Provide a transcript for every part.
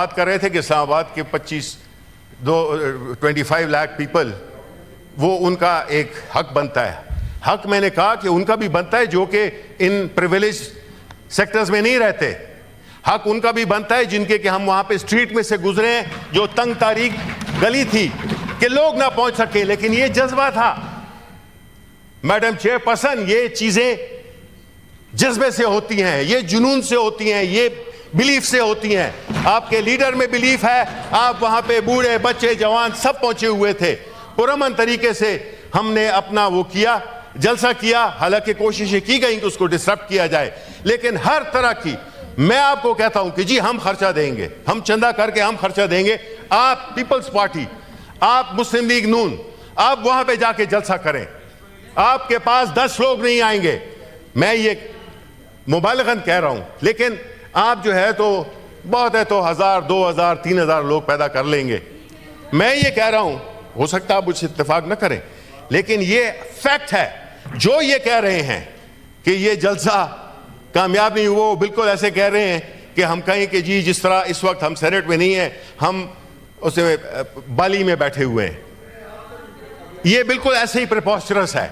बात कर रहे थे कि इस्लामाबाद के 25 लाख पीपल, वो उनका एक हक बनता है। हक मैंने कहा कि उनका भी बनता है जो कि इन प्रिविलेज सेक्टर्स में नहीं रहते। हक उनका भी बनता है जिनके कि हम वहां पे स्ट्रीट में से गुजरे हैं, जो तंग तारीख गली थी कि लोग ना पहुंच सके, लेकिन ये जज्बा था। मैडम चेयरपर्सन, ये चीजें जज्बे से होती हैं, ये जुनून से होती हैं, ये बिलीफ से होती हैं। आपके लीडर में बिलीफ है, आप वहां पे बूढ़े बच्चे जवान सब पहुंचे हुए थे। पुरअमन तरीके से हमने अपना वो किया, जलसा किया। हालांकि कोशिशें की गई कि उसको डिस्टर्ब किया जाए, लेकिन हर तरह की, मैं आपको कहता हूं कि जी हम खर्चा देंगे, हम चंदा करके हम खर्चा देंगे। आप पीपल्स पार्टी, आप मुस्लिम लीग नून, आप वहां पे जाके जलसा करें। आपके पास 10 लोग नहीं आएंगे, मैं ये मुबालगन कह रहा हूं, लेकिन आप जो है तो बहुत है तो 1000, 2000, 3000 लोग पैदा कर लेंगे। मैं ये कह रहा हूं, हो सकता है आप मुझसे इत्तेफाक न करें, लेकिन ये फैक्ट है। जो ये कह रहे हैं कि ये जलसा कामयाब नहीं हुआ, वो बिल्कुल ऐसे कह रहे हैं कि हम कहें कि जी जिस तरह इस वक्त हम सेनेट में नहीं है, हम उसे बाली में बैठे हुए हैं। ये बिल्कुल ऐसे ही प्रिपोस्टरस है।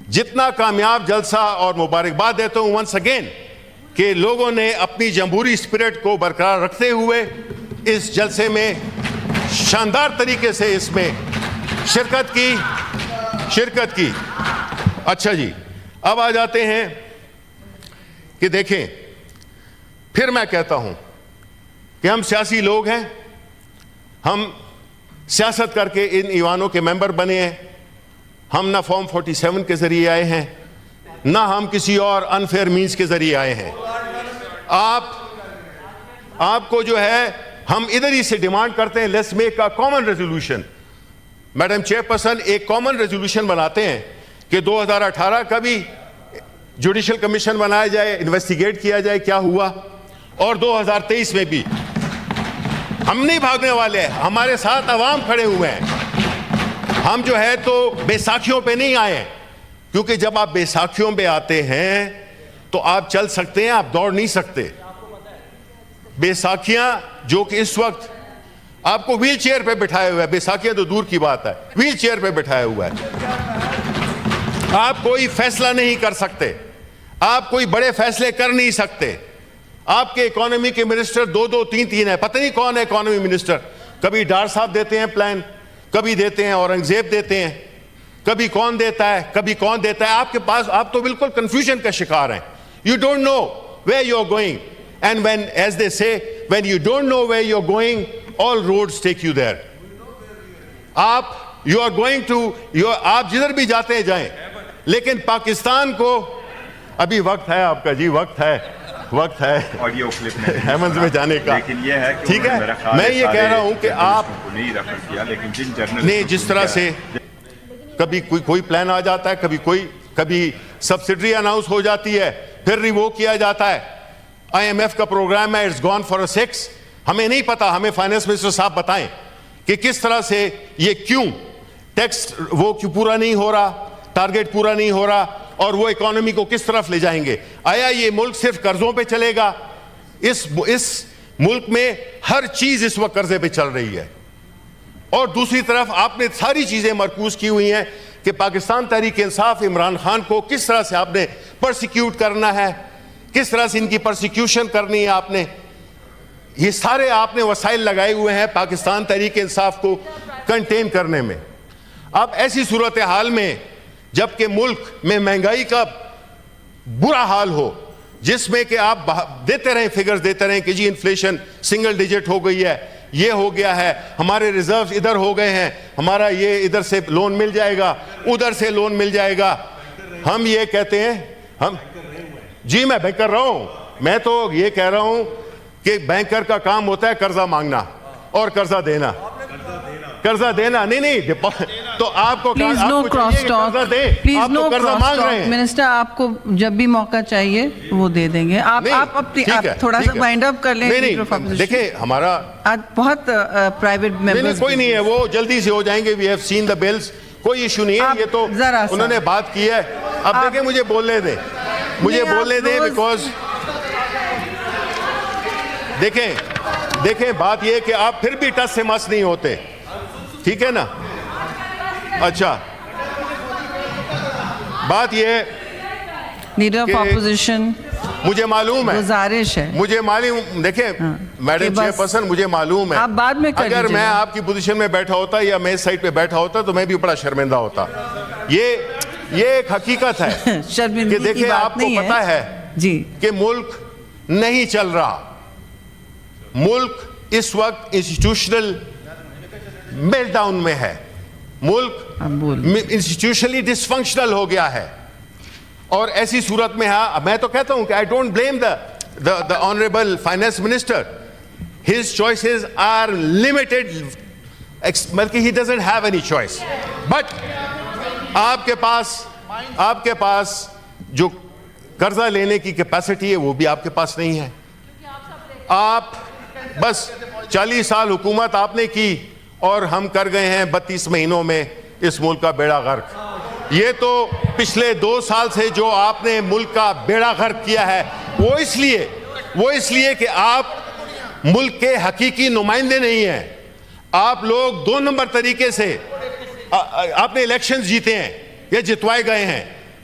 जितना कामयाब जलसा, और मुबारकबाद देता हूं वंस अगेन कि लोगों ने अपनी जमहूरी स्पिरिट को बरकरार रखते हुए इस जलसे में शानदार तरीके से इसमें शिरकत की। अच्छा जी, अब आ जाते हैं कि देखें, फिर मैं कहता हूं कि हम सियासी लोग हैं, हम सियासत करके इन ईवानों के मेंबर बने हैं। हम ना फॉर्म 47 के जरिए आए हैं, ना हम किसी और अनफेयर मीन्स के जरिए आए हैं। आपको जो है, हम इधर ही से डिमांड करते हैं, let's make a common resolution. Madam chairperson, एक कॉमन रेजोल्यूशन बनाते हैं कि 2018 का भी जुडिशल कमीशन बनाया जाए, इन्वेस्टिगेट किया जाए क्या हुआ, और 2023 में भी। हम नहीं भागने वाले हैं, हमारे साथ अवाम खड़े हुए हैं। हम जो है तो बैसाखियों पे नहीं आए हैं, क्योंकि जब आप बैसाखियों पे आते हैं तो आप चल सकते हैं, आप दौड़ नहीं सकते। बैसाखियां जो कि इस वक्त आपको व्हील चेयर पे बिठाया हुआ है, बैसाखियां तो दूर की बात है, व्हील चेयर पे बिठाया हुआ है। आप कोई फैसला नहीं कर सकते, आप कोई बड़े फैसले कर नहीं सकते। आपके इकोनॉमी के मिनिस्टर 2-2, 3-3 है, पता नहीं कौन है इकोनॉमी मिनिस्टर। कभी डार साहब देते हैं प्लान, कभी देते हैं औरंगजेब देते हैं, कभी कौन देता है, कभी कौन देता है। आपके पास, आप तो बिल्कुल कंफ्यूजन का शिकार हैं। You don't know where you are going, and when, as they say, when you don't know where you are going, all roads take you there. You are going to, आप जिधर भी जाते हैं जाएं, लेकिन पाकिस्तान को अभी वक्त है आपका जी, वक्त है ऑडियो क्लिप में हेमंत में जाने का, लेकिन ये है कि ठीक है। मैं ये कह रहा हूं कि आप नहीं रेफर किया, लेकिन जिन जर्नल ने जिस तरह से कभी कोई प्लान आ जाता है, कभी सब्सिडी अनाउंस हो जाती है, फिर रिवोक किया जाता है। IMF का प्रोग्राम है, इट्स गॉन फॉर अ 6। हमें नहीं पता, हमें फाइनेंस मिनिस्टर साहब बताएं कि किस तरह से ये क्यों टैक्स वो क्यों पूरा नहीं हो रहा, टारगेट पूरा नहीं हो रहा, और वो इकोनॉमी को किस तरफ ले जाएंगे। आया ये मुल्क सिर्फ कर्जों पे चलेगा? इस मुल्क में हर चीज इस वक्त कर्जे पे चल रही है, और दूसरी तरफ आपने सारी चीजें मरकूज की हुई हैं कि पाकिस्तान तहरीक इंसाफ, इमरान खान को किस तरह से आपने परसिक्यूट करना है, किस तरह से इनकी परसिक्यूशन करनी है आपने। ये सारे आपने वसाइल लगाए हुए हैं पाकिस्तान तहरीक इंसाफ को कंटेन करने में। अब ऐसी सूरत हाल में, जबकि मुल्क में महंगाई का बुरा हाल हो, जिसमें कि आप देते रहें, फिगर्स देते रहें कि जी इन्फ्लेशन सिंगल डिजिट हो गई है, ये हो गया है, हमारे रिजर्व्स इधर हो गए हैं, हमारा ये इधर से लोन मिल जाएगा, उधर से लोन मिल जाएगा। हम ये कहते हैं, जी मैं बैंक कर रहा हूं, मैं तो ये कह रहा हूं कि बैंकर का काम होता है कर्जा मांगना और कर्जा देना। नहीं तो आपको please no cross talk, please no cross talk. Minister, आपको जब भी मौका चाहिए वो दे देंगे। आप थोड़ा सा वाइंड अप कर लें। नहीं, देखिए हमारा आज बहुत प्राइवेट मेंबर्स, कोई नहीं है, वो जल्दी से हो जाएंगे। We have seen the bills, कोई इशू नहीं है। ये तो उन्होंने बात की है। अब देखिए, मुझे बोलने दें, बिकॉज देखें देखें, बात यह कि आप फिर भी टस से मस नहीं होते, ठीक है ना? अच्छा, बात यह लीडर ऑफ ऑपोजिशन, मुझे मालूम है, गुजारिश है, मुझे मालूम, देखें मैडम चेयरपर्सन, मुझे मालूम है, आप बाद में कर अगर मैं आपकी पोजीशन में बैठा होता या मैं इस साइड पे बैठा होता तो मैं भी बड़ा शर्मिंदा होता। ये एक हकीकत है कि देखिए, आपको पता है जी कि मुल्क नहीं चल रहा, मुल्क इस वक्त इंस्टीट्यूशनल मेल्टडाउन में है, मुल्क इंस्टीट्यूशनली डिसफंक्शनल हो गया है, और ऐसी सूरत में मैं तो कहता हूं कि I don't blame the honourable finance minister, his choices are limited, बल्कि he doesn't have any choice, but आपके पास जो कर्जा लेने की कैपेसिटी है वो भी आपके पास नहीं है। आप बस 40 साल हुकूमत आपने की और हम कर गए हैं 32 महीनों में इस मुल्क का बेड़ा गर्क। ये तो पिछले 2 साल से जो आपने मुल्क का बेड़ा गर्क किया है वो इसलिए कि आप मुल्क के हकीकी नुमाइंदे नहीं हैं। आप लोग 2 नंबर तरीके से आपने इलेक्शंस जीते हैं या जितवाए गए हैं।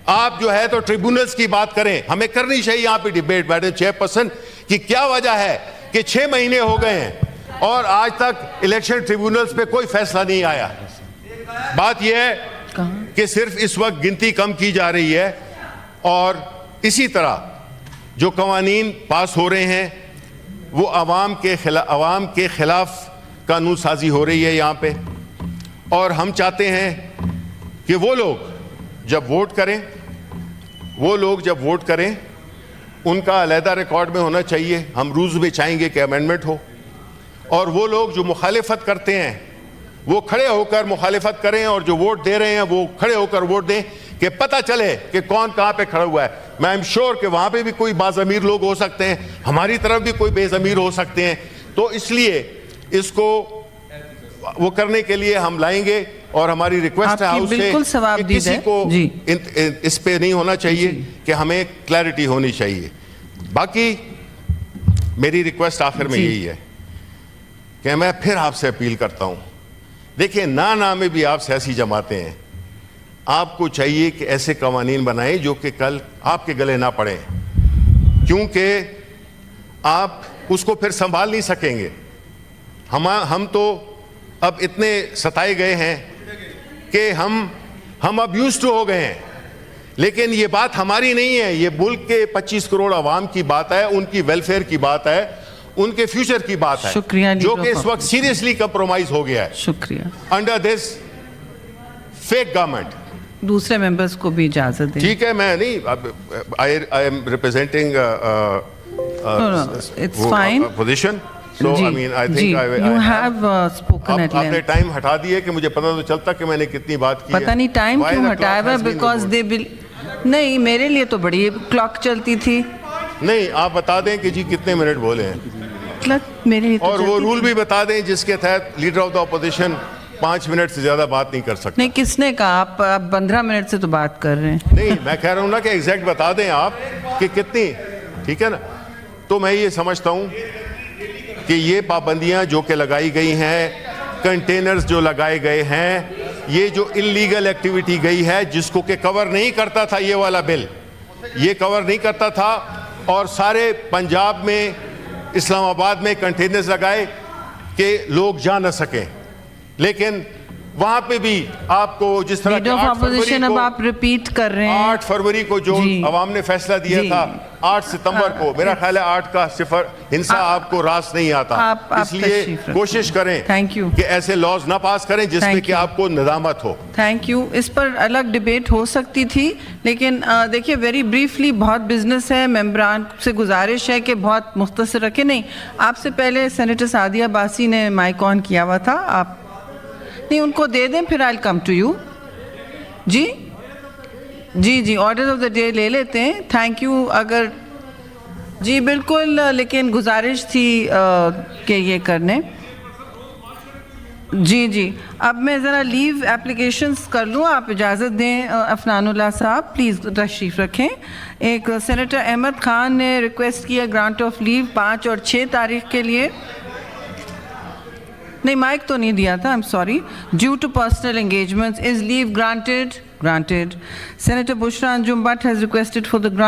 आप जो है तो ट्रिब्यूनल्स की बात करें, हमें करनी चाहिए यहाँ पे डिबेट मैडम चेयरपर्सन कि क्या वजह है कि 6 महीने हो गए हैं और आज तक इलेक्शन ट्रिब्यूनल्स पे कोई फैसला नहीं आया। बात यह है कि सिर्फ इस वक्त गिनती कम की जा रही है और इसी तरह जो कवानीन पास हो रहे हैं वो अवाम के खिलाफ कानून साजी हो रही है यहाँ पे, और हम चाहते हैं कि वो लोग जब वोट करें उनका अलहदा रिकॉर्ड में होना चाहिए। हम रूल्स में चाहेंगे कि अमेंडमेंट हो, और वो लोग जो मुखालिफत करते हैं वो खड़े होकर मुखालिफत करें, और जो वोट दे रहे हैं वो खड़े होकर वोट दें कि पता चले कि कौन कहाँ पे खड़ा हुआ है। मैं एम श्योर कि वहाँ पे भी कोई बाज़मीर लोग हो सकते हैं, हमारी तरफ भी कोई बेज़मीर हो सकते हैं, तो इसलिए इसको वो करने के लिए हम लाएंगे। और हमारी रिक्वेस्ट है हाउस से कि किसी को इस पे नहीं होना चाहिए कि हमें क्लैरिटी होनी चाहिए। बाकी मेरी रिक्वेस्ट आखिर में यही है कि मैं फिर आपसे अपील करता हूं, देखिए ना में भी आप सियासी जमातें हैं, आपको चाहिए कि ऐसे कवानीन बनाएं जो कि कल आपके गले ना पड़े, क्योंकि आप उसको फिर संभाल नहीं सकेंगे। हम तो अब इतने सताए गए हैं कि हम अब यूज्ड टू हो गए हैं, लेकिन ये बात हमारी नहीं है, ये मुल्क के 25 करोड़ आवाम की बात है, उनकी वेलफेयर की बात है, उनके फ्यूचर की बात है, जो कि इस वक्त सीरियसली कंप्रोमाइज हो गया है। शुक्रिया। Under this fake government. दूसरे मेंबर्स को भी इजाजत दें। ठीक है, मैं नहीं, I am representing it's fine position, so I mean I think you have spoken at length। आपने टाइम हटा दिए कि मुझे पता तो चलता कि मैंने कितनी बात की है। पता नहीं टाइम क्यों हटाया है, बिकॉज दे नहीं, मेरे लिए तो बड़ी क्लॉक चलती थी। नहीं, आप बता दें कि जी कितने मिनट बोले हैं क्लॉक मेरे लिए तो और वो रूल भी बता दें जिसके तहत leader of the opposition 5 minute से ज्यादा बात नहीं कर सकते। नहीं, किसने कहा? आप 15 मिनट से तो बात कर रहे हैं। नहीं, मैं कह रहा हूँ ना कि एग्जैक्ट बता दें आप कि कितनी, ठीक है ना। तो मैं ये समझता हूँ कि ये पाबंदियां जो कि लगाई गई हैं, कंटेनर्स जो लगाए गए हैं, ये जो इल्लीगल एक्टिविटी गई है जिसको कि कवर नहीं करता था ये वाला बिल, ये कवर नहीं करता था, और सारे पंजाब में इस्लामाबाद में कंटेनर्स लगाए कि लोग जा न सकें, लेकिन वहां पे भी आपको जिस तरह लीडर ऑफ ऑपोजिशन अब आप रिपीट कर रहे हैं, 8 फरवरी को जो अवाम ने फैसला दिया था, 8 सितंबर को, मेरा ख्याल है 8 का सिफर हिंसा आपको रास नहीं आता, इसलिए कोशिश करें थैंक यू कि ऐसे लॉज ना पास करें जिसमें कि आपको नदामत हो। Thank you. इस पर अलग डिबेट हो सकती थी, लेकिन देखिए वेरी ब्रीफली, बहुत बिजनेस है, मेंबरान से गुजारिश है कि बहुत मुख्तसर रखें। नहीं, आपसे पहले सेनेटर सादिया बासी ने माइक ऑन किया हुआ था, आप नहीं उनको दे दें, फिर आई कम टू यू। जी ऑर्डर ऑफ द डे ले लेते हैं। Thank you. अगर जी बिल्कुल, लेकिन गुजारिश थी कि ये करने। जी अब मैं ज़रा लीव एप्लीकेशंस कर लूँ, आप इजाज़त दें। अफनानुल्लाह साहब प्लीज़ तशरीफ़ रखें। एक सेनेटर अहमद ख़ान ने रिक्वेस्ट किया ग्रांट ऑफ लीव 5 और 6 तारीख के लिए। नहीं, माइक तो नहीं दिया था, I am sorry. Due to personal engagements, is leave granted? Granted. Senator Bushra Anjum Butt has requested for the grant